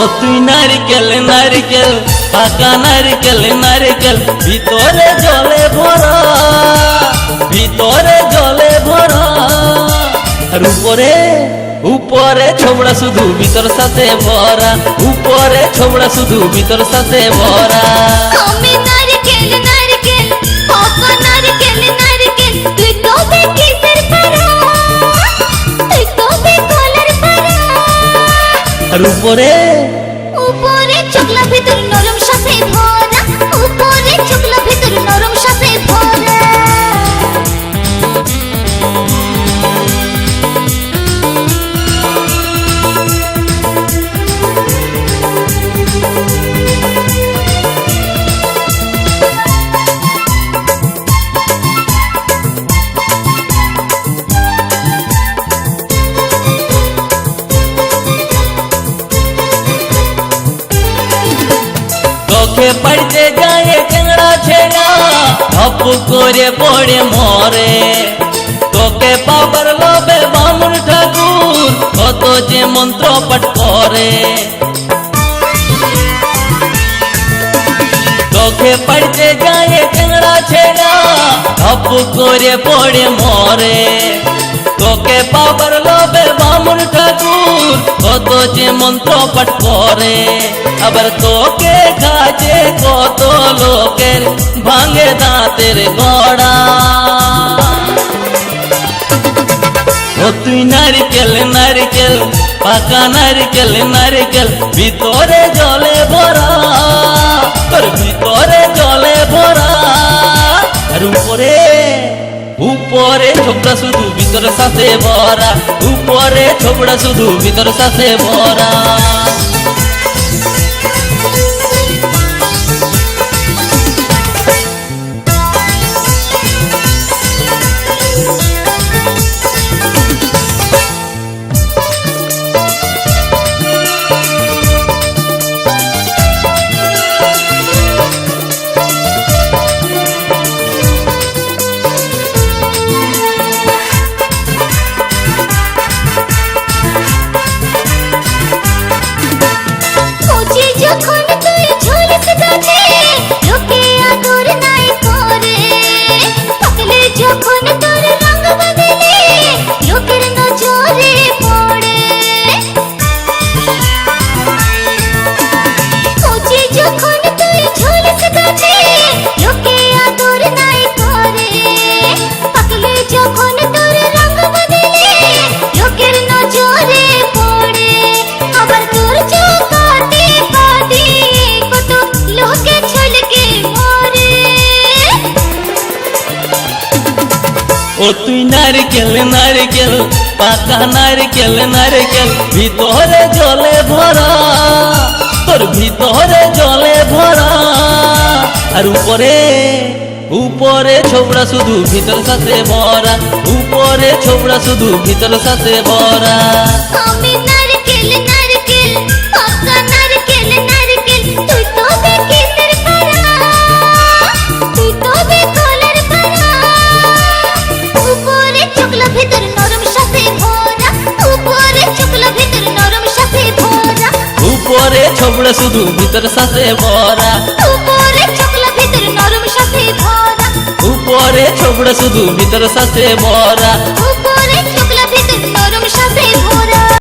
ও তুই নারকেল নারকেল পাকা নারকেল নারকেল ভিতরে জলে ভরা, ভিতরে জলে ভরা। আর উপরে উপরে ছোবড়া শুধু ভিতর সাথে ভরা, উপরে ছোবড়া শুধু ভিতর সাথে ভরা। আমি নারকেল নারকেল পাকা নারকেল নারকেল তুই তবে কিসের পারা, তুই তবে কলার পারা। আর উপরে উপরে চোখলা ভিতর নরম সাথে ভরা, উপরে চোখলা ভিতর নরম সাথে ভরা। চোখে পড়তে যায় টেংরা ছেড়া ধপ করে পড়ে মরে। তোকে পাবার লোভে বামুন ঠাকুর কত যে মন্ত্র পাঠ করে। চোখে পড়তে যায় টেংরা ছেড়া ধপ করে পড়ে মরে। তোকে পাবার লোভে বামুন ঠাকুর কত যে মন্ত্র পাঠ করে। আবার তোকে কাজে কত লোকের ভাঙে দাঁতের গড়া। ও তুই নারকেল নারকেল পাকা নারকেল নারকেল ভিতরে জলে ভরা, তোর ভিতরে জলে ভরা। আর উপরে উপরে ছোবড়া শুধু ভিতর সাথে ভরা, উপরে ছোবড়া শুধু ভিতর সাথে ভরা। যখন তুই ঝুলস গাছে লোকে আদর নাই করে, পাকলে যখন তোর রঙ বদলে লোকের নজরে পড়ে। কচি যখন তুই ঝুলস গাছে লোকে আদর নাই করে, পাকলে যখন তোর রঙ বদলে লোকের নজরে পড়ে। আবার তোর চোখাতে কত লোকে ছলকে মরে। ও তুই নারকেল নারকেল পাকা নারকেল নারকেল ভিতরে জলে ভরা, তোর ভিতরে জলে ভরা। আর উপরে উপরে ছোবড়া শুধু ভিতর সাথে ভরা, উপরে ছোবড়া শুধু ভিতর সাথে ভরা। আমি নারকেল নারকেল পাকা নারকেল নারকেল তুই তবে কিসের পারা, তুই তবে কলার পারা। উপরে চোখলা ভিতর নরম সাথে ভরা, উপরে চোখলা ভিতর নরম সাথে ভরা। উপরে ছোবড়া শুধু ভিতর সাথে ভরা, উপরে চোখলা ভিতর নরম সাথে ভরা। উপরে ছোবড়া শুধু ভিতর সাথে ভরা। উপরে চোখলা ভিতর নরম সাথে ভরা।